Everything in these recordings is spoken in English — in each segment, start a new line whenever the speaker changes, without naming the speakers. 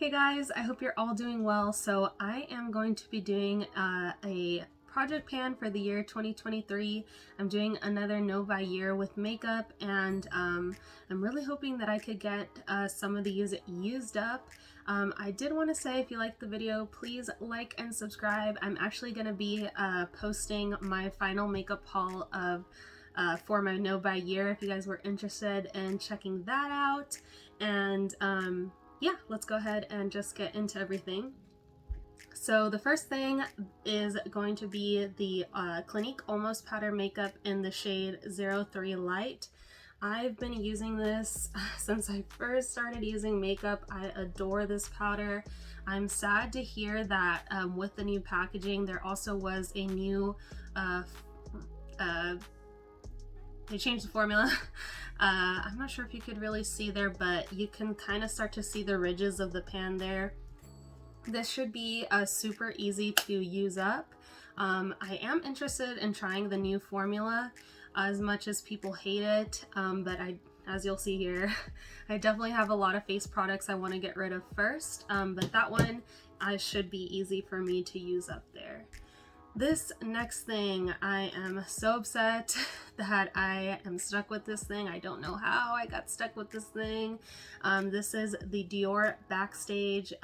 Hey guys, I hope you're all doing well. So I am going to be doing a project pan for the year 2023. I'm doing another No by Year with makeup, and I'm really hoping that I could get some of these used up. I did want to say, if you liked the video, please like and subscribe. I'm actually going to be posting my final makeup haul of for my No by Year if you guys were interested in checking that out. And yeah, let's go ahead and just get into everything. So the first thing is going to be the Clinique Almost Powder Makeup in the shade 03 Light. I've been using this since I first started using makeup. I adore this powder. I'm sad to hear that with the new packaging, there also was a new they changed the formula. I'm not sure if you could really see there, but you can kind of start to see the ridges of the pan there. This should be super easy to use up. I am interested in trying the new formula as much as people hate it, but as you'll see here, I definitely have a lot of face products I want to get rid of first, but that one should be easy for me to use up there. This next thing, I am so upset that I am stuck with this thing. I don't know how I got stuck with this thing. This is the Dior Backstage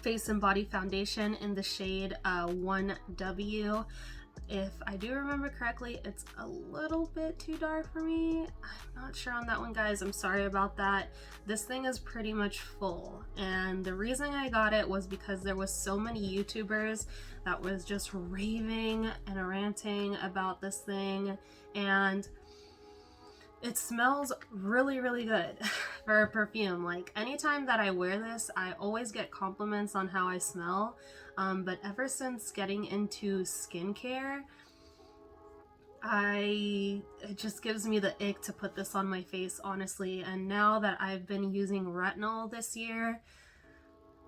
Face and Body Foundation in the shade 1W. If I do remember correctly, it's a little bit too dark for me. I'm not sure on that one, guys. I'm sorry about that. This thing is pretty much full, and the reason I got it was because there was so many YouTubers that was just raving and ranting about this thing, and it smells really, really good for a perfume. Like, anytime that I wear this, I always get compliments on how I smell. But ever since getting into skincare, it just gives me the ick to put this on my face, honestly. And now that I've been using retinol this year,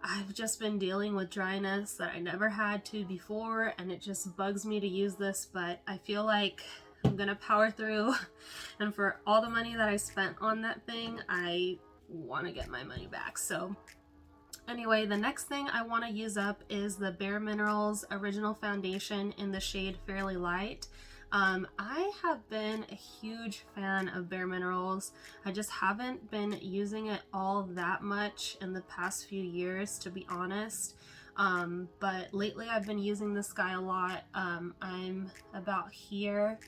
I've just been dealing with dryness that I never had to before, and it just bugs me to use this, but I feel like I'm gonna power through. And for all the money that I spent on that thing, I want to get my money back. So anyway, the next thing I want to use up is the Bare Minerals Original Foundation in the shade Fairly Light. I have been a huge fan of Bare Minerals. I just haven't been using it all that much in the past few years, to be honest. But lately I've been using this guy a lot. I'm about here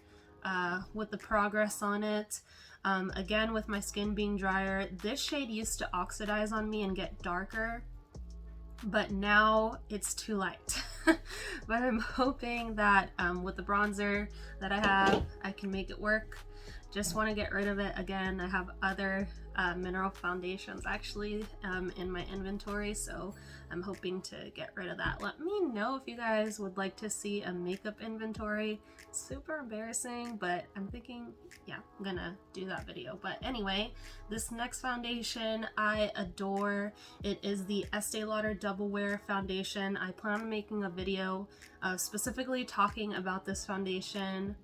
with the progress on it. Again, with my skin being drier, this shade used to oxidize on me and get darker, but now it's too light. But I'm hoping that with the bronzer that I have, I can make it work. Just want to get rid of it. Again, I have other mineral foundations actually in my inventory, so I'm hoping to get rid of that. Let me know if you guys would like to see a makeup inventory. It's super embarrassing, but I'm thinking, yeah, I'm gonna do that video. But anyway, this next foundation I adore. It is the Estee Lauder Double Wear Foundation. I plan on making a video specifically talking about this foundation.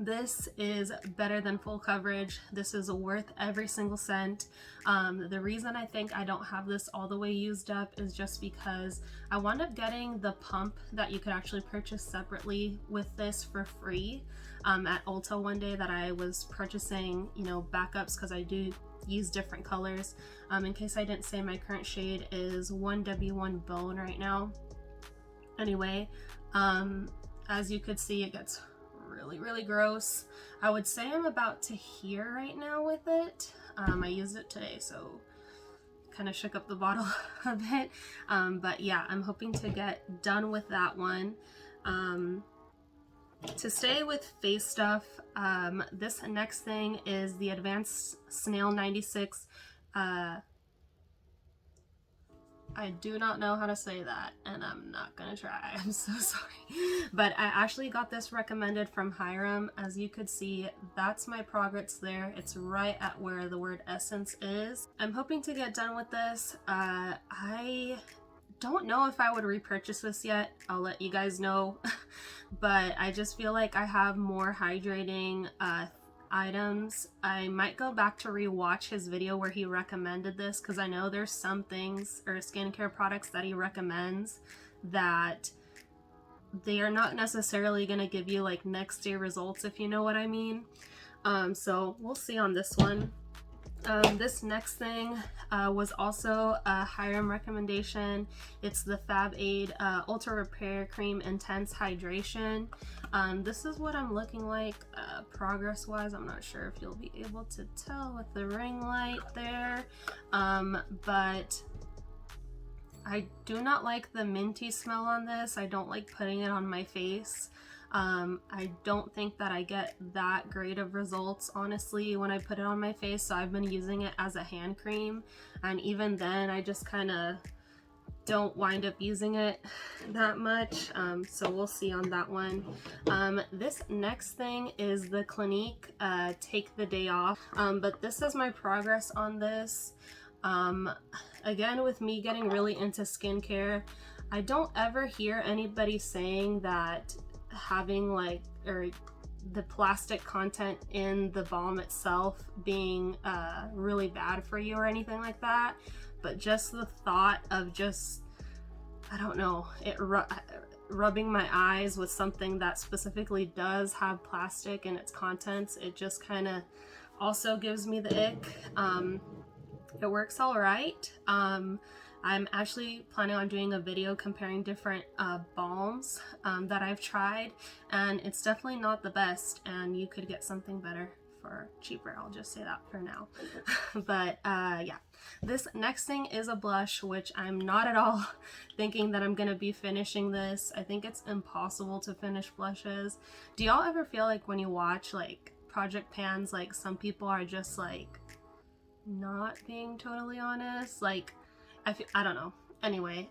This is better than full coverage. This is worth every single cent. The reason I think I don't have this all the way used up is just because I wound up getting the pump that you could actually purchase separately with this for free at Ulta one day that I was purchasing, you know, backups, because I do use different colors. In case I didn't say, my current shade is 1W1 Bone right now. Anyway, as you could see, it gets really gross. I would say I'm about to here right now with it. I used it today, so kind of shook up the bottle a bit. But yeah, I'm hoping to get done with that one. To stay with face stuff, this next thing is the Advanced Snail 96. I do not know how to say that, and I'm not gonna try. I'm so sorry. But I actually got this recommended from Hiram. As you could see, that's my progress there. It's right at where the word essence is. I'm hoping to get done with this. I don't know if I would repurchase this yet. I'll let you guys know. But I just feel like I have more hydrating items. I might go back to rewatch his video where he recommended this, because I know there's some things or skincare products that he recommends that they are not necessarily going to give you like next day results, if you know what I mean. So we'll see on this one. This next thing was also a Hiram recommendation. It's the Fab Aid Ultra Repair Cream Intense Hydration. This is what I'm looking like progress wise. I'm not sure if you'll be able to tell with the ring light there, but I do not like the minty smell on this. I don't like putting it on my face. I don't think that I get that great of results, honestly, when I put it on my face, so I've been using it as a hand cream, and even then I just kind of don't wind up using it that much, so we'll see on that one. This next thing is the Clinique Take the Day Off, but this is my progress on this. Again, with me getting really into skincare, I don't ever hear anybody saying that having like, or the plastic content in the balm itself being really bad for you or anything like that, but just the thought of just, I don't know, rubbing my eyes with something that specifically does have plastic in its contents, it just kind of also gives me the ick. It works all right. I'm actually planning on doing a video comparing different balms that I've tried, and it's definitely not the best, and you could get something better for cheaper. I'll just say that for now. But yeah, this next thing is a blush, which I'm not at all thinking that I'm gonna be finishing this. I think it's impossible to finish blushes. Do y'all ever feel like when you watch like project pans, like some people are just like not being totally honest? Like, I don't know. Anyway,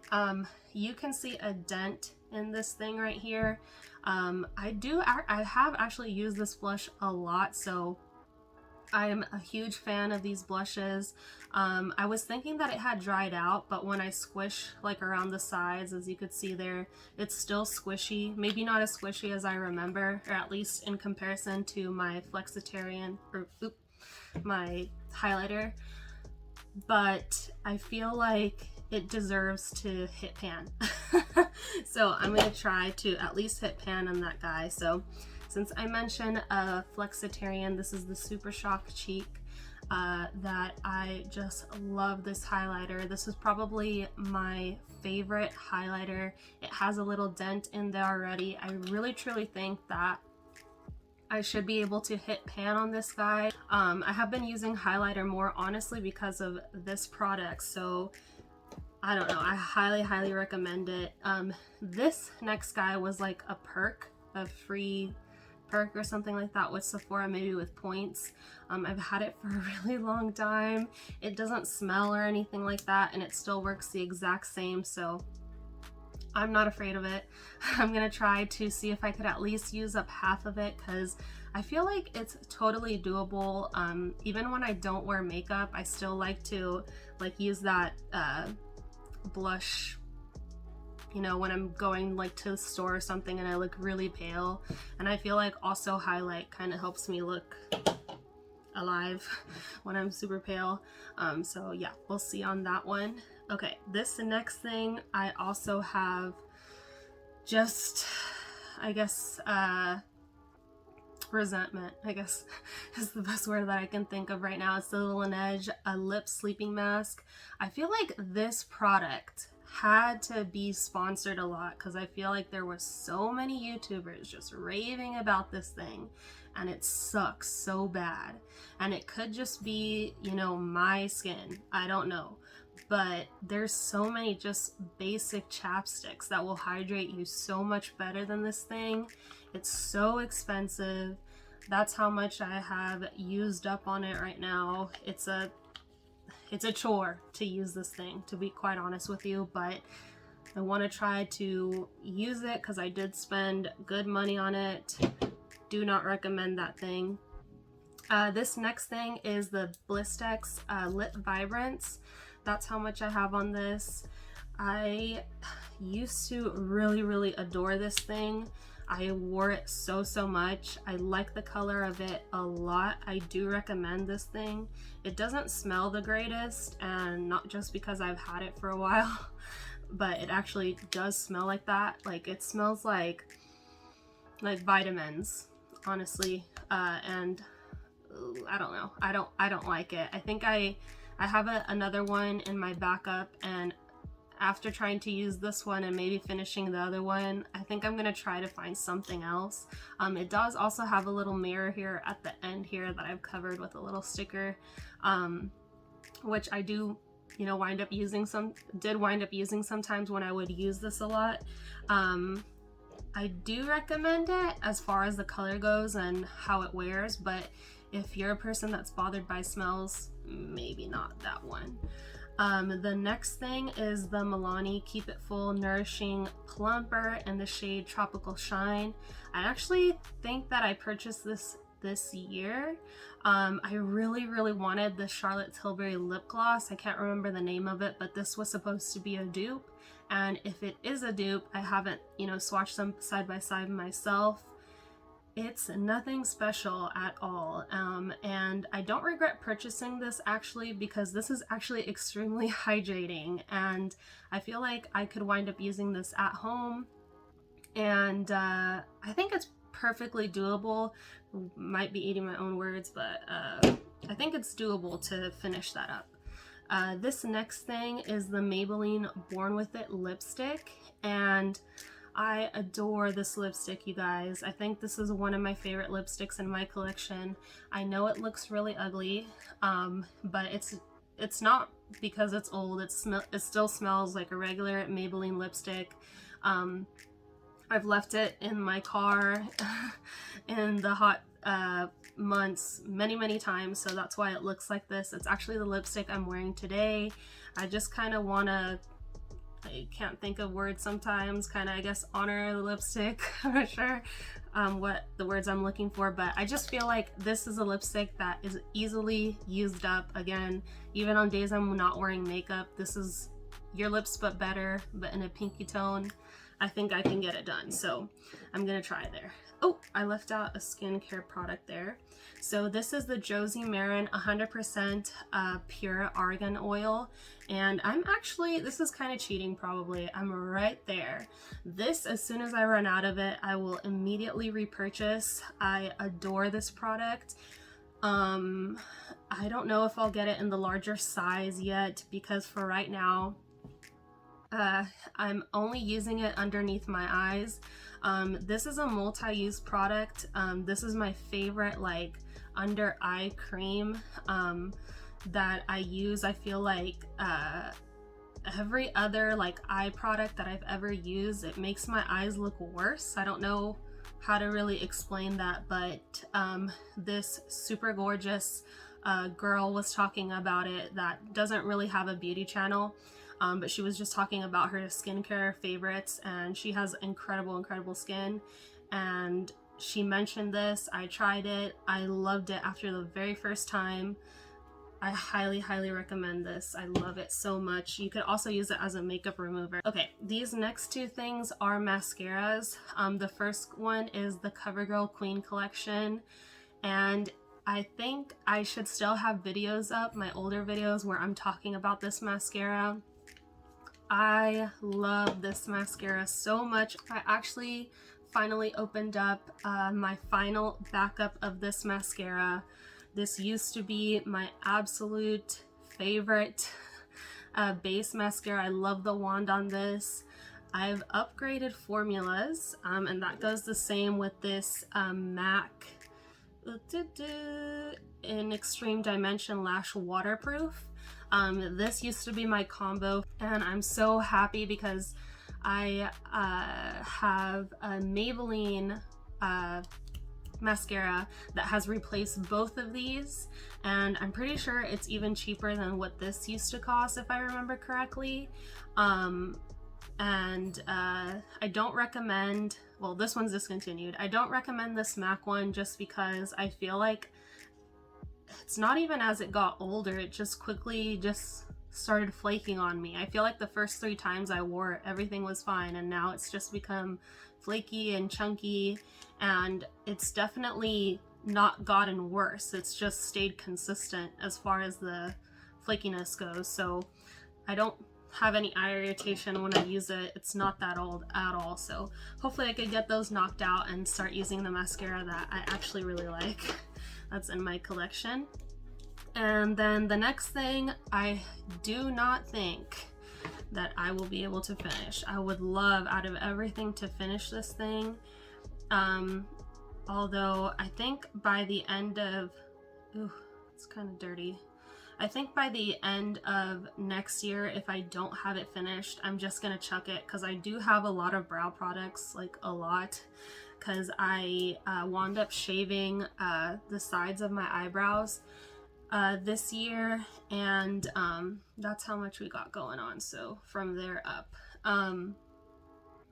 you can see a dent in this thing right here. I have actually used this blush a lot, so I'm a huge fan of these blushes. I was thinking that it had dried out, but when I squish like around the sides, as you could see there, it's still squishy. Maybe not as squishy as I remember, or at least in comparison to my Flexitarian, or my highlighter. But I feel like it deserves to hit pan. So I'm gonna try to at least hit pan on that guy. So since I mentioned Flexitarian, this is the Super Shock Cheek that I just love this highlighter. This is probably my favorite highlighter. It has a little dent in there already. I really truly think that I should be able to hit pan on this guy. I have been using highlighter more honestly because of this product, so I don't know, I highly recommend it. This next guy was like a perk, a free perk or something like that with Sephora, maybe with points. I've had it for a really long time. It doesn't smell or anything like that, and it still works the exact same, so I'm not afraid of it. I'm gonna try to see if I could at least use up half of it, because I feel like it's totally doable. Even when I don't wear makeup, I still like to use that blush, you know, when I'm going like to the store or something and I look really pale, and I feel like also highlight kind of helps me look alive when I'm super pale. So yeah, we'll see on that one. Okay, this next thing I also have just, I guess, resentment, I guess is the best word that I can think of right now. It's the Laneige Lip Sleeping Mask. I feel like this product had to be sponsored a lot, because I feel like there were so many YouTubers just raving about this thing, and it sucks so bad. And it could just be, you know, my skin, I don't know. But there's so many just basic chapsticks that will hydrate you so much better than this thing. It's so expensive. That's how much I have used up on it right now. It's a chore to use this thing, to be quite honest with you, but I want to try to use it because I did spend good money on it. Do not recommend that thing. This next thing is the Blistex Lip Vibrance. That's how much I have on this. I used to really adore this thing. I wore it so much. I like the color of it a lot. I do recommend this thing. It doesn't smell the greatest, and not just because I've had it for a while, but it actually does smell like that. Like, it smells like vitamins, honestly. And I don't know. I don't like it. I think I have another one in my backup, and after trying to use this one and maybe finishing the other one, I think I'm gonna try to find something else. It does also have a little mirror here at the end here that I've covered with a little sticker, which I do, you know, wind up using sometimes when I would use this a lot. I do recommend it as far as the color goes and how it wears, but if you're a person that's bothered by smells, maybe not that one. The next thing is the Milani Keep It Full Nourishing Plumper in the shade Tropical Shine. I actually think that I purchased this year. I really wanted the Charlotte Tilbury lip gloss. I can't remember the name of it, but this was supposed to be a dupe. And if it is a dupe, I haven't, you know, swatched them side by side myself. It's nothing special at all, and I don't regret purchasing this actually, because this is actually extremely hydrating, and I feel like I could wind up using this at home, and I think it's perfectly doable. Might be eating my own words, but I think it's doable to finish that up. This next thing is the Maybelline Born With It lipstick, and I adore this lipstick, you guys. I think this is one of my favorite lipsticks in my collection. I know it looks really ugly, but it's not because it's old. It still smells like a regular Maybelline lipstick. I've left it in my car in the hot months many times, so that's why it looks like this. It's actually the lipstick I'm wearing today. I just kind of want to, I can't think of words sometimes, kind of, I guess, honor the lipstick. I'm not sure what the words I'm looking for, but I just feel like this is a lipstick that is easily used up. Again, even on days I'm not wearing makeup, this is Your Lips But Better, but in a pinky tone. I think I can get it done, so I'm gonna try there. Oh, I left out a skincare product there. So this is the Josie Maran 100% pure argan oil, and I'm actually, this is kind of cheating probably, I'm right there. This, as soon as I run out of it, I will immediately repurchase. I adore this product. I don't know if I'll get it in the larger size yet, because for right now, I'm only using it underneath my eyes. This is a multi-use product. This is my favorite, like, under eye cream that I use. I feel like every other like eye product that I've ever used, it makes my eyes look worse. I don't know how to really explain that, but this super gorgeous girl was talking about it that doesn't really have a beauty channel. But she was just talking about her skincare favorites, and she has incredible skin, and she mentioned this. I tried it. I loved it after the very first time. I highly recommend this. I love it so much. You could also use it as a makeup remover. Okay, these next two things are mascaras. The first one is the CoverGirl Queen collection, and I think I should still have videos up, my older videos, where I'm talking about this mascara. I love this mascara so much. I actually finally opened up my final backup of this mascara. This used to be my absolute favorite base mascara. I love the wand on this. I've upgraded formulas, and that goes the same with this MAC in Extreme Dimension Lash Waterproof. This used to be my combo, and I'm so happy because I have a Maybelline mascara that has replaced both of these, and I'm pretty sure it's even cheaper than what this used to cost, if I remember correctly. I don't recommend, well, this one's discontinued. I don't recommend this MAC one just because I feel like it's not even as it got older, it just quickly just started flaking on me. I feel like the first 3 times I wore it, everything was fine, and now it's just become flaky and chunky, and it's definitely not gotten worse. It's just stayed consistent as far as the flakiness goes. So I don't have any eye irritation when I use it. It's not that old at all. So hopefully I could get those knocked out and start using the mascara that I actually really like. That's in my collection. And then the next thing, I do not think that I will be able to finish. I would love out of everything to finish this thing. Although I think by the end of, ooh, it's kind of dirty. I think by the end of next year, if I don't have it finished, I'm just gonna chuck it, because I do have a lot of brow products, like a lot, because I wound up shaving the sides of my eyebrows this year, and that's how much we got going on. So from there up,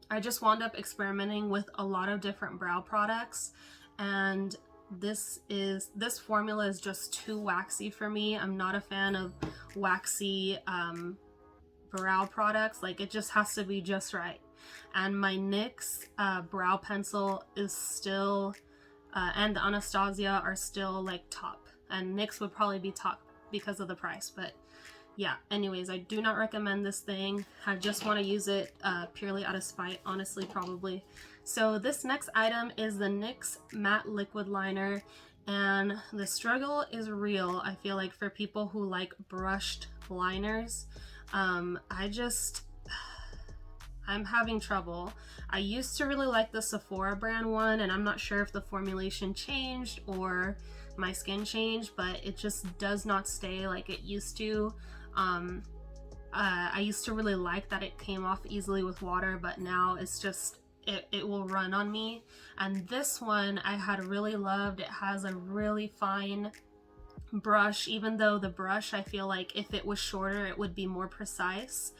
I just wound up experimenting with a lot of different brow products, and this formula is just too waxy for me. I'm not a fan of waxy brow products. Like, it just has to be just right. And my NYX brow pencil is still and the Anastasia are still like top, and NYX would probably be top because of the price. But yeah, anyways, I do not recommend this thing. I just want to use it purely out of spite, honestly, probably. So this next item is the NYX Matte Liquid Liner, and the struggle is real, I feel like, for people who like brushed liners. I'm having trouble. I used to really like the Sephora brand one, and I'm not sure if the formulation changed or my skin changed, but it just does not stay like it used to. I used to really like that it came off easily with water, but now it's just, it will run on me. And this one I had really loved. It has a really fine brush, even though the brush, I feel like if it was shorter it would be more precise,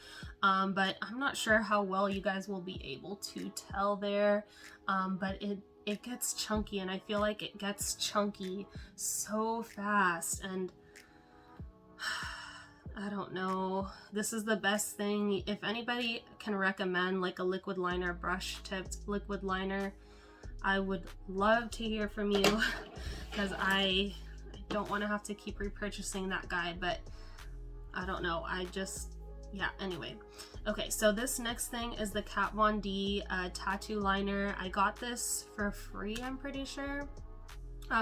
but I'm not sure how well you guys will be able to tell there, but it gets chunky, and I feel like it gets chunky so fast, and I don't know. This is the best thing. If anybody can recommend like a liquid liner, brush tipped liquid liner, I would love to hear from you, because I don't want to have to keep repurchasing that guide, but I don't know. Yeah, anyway. Okay, so this next thing is the Kat Von D tattoo liner. I got this for free, I'm pretty sure,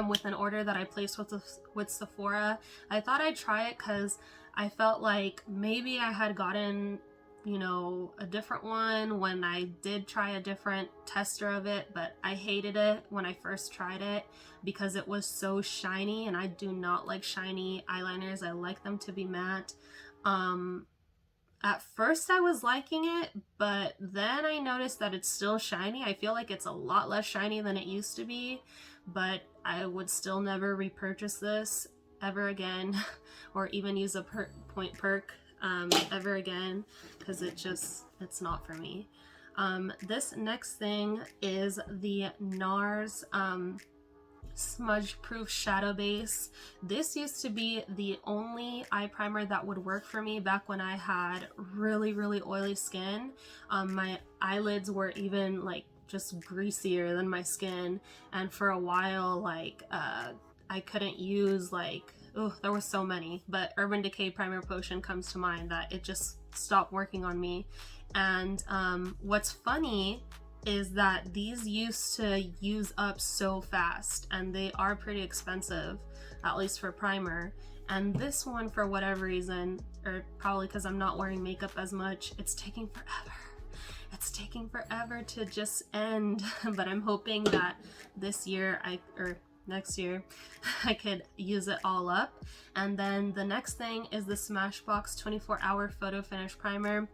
with an order that I placed with Sephora. I thought I'd try it because I felt like maybe I had gotten, you know, a different one when I did try a different tester of it, but I hated it when I first tried it because it was so shiny, and I do not like shiny eyeliners. I like them to be matte. At first I was liking it, but then I noticed that it's still shiny. I feel like it's a lot less shiny than it used to be, but I would still never repurchase this ever again, or even use a point perk ever again, because it's not for me. This next thing is the Nars Smudge Proof Shadow Base. This used to be the only eye primer that would work for me back when I had really oily skin. My eyelids were even like just greasier than my skin, and for a while, like I couldn't use, like, oh, there were so many, but Urban Decay Primer Potion comes to mind, that it just stopped working on me. And what's funny is that these used to use up so fast, and they are pretty expensive, at least for primer. And this one, for whatever reason, or probably because I'm not wearing makeup as much, it's taking forever. It's taking forever to just end. But I'm hoping that this year, or next year, I could use it all up. And then the next thing is the Smashbox 24-hour photo finish primer.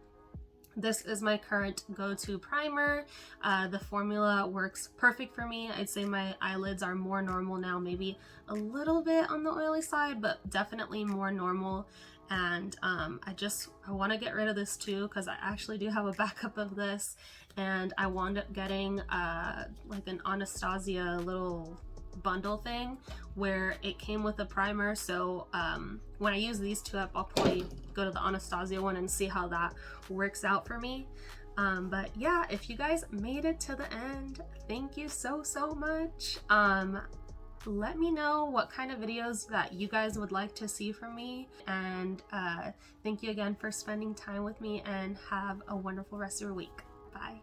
This is my current go-to primer. The formula works perfect for me. I'd say my eyelids are more normal now, maybe a little bit on the oily side, but definitely more normal. And I want to get rid of this too, because I actually do have a backup of this, and I wound up getting like an Anastasia little bundle thing where it came with a primer. So when I use these two up, I'll probably go to the Anastasia one and see how that works out for me. But yeah, if you guys made it to the end, thank you so much. Let me know what kind of videos that you guys would like to see from me, and thank you again for spending time with me, and have a wonderful rest of your week. Bye.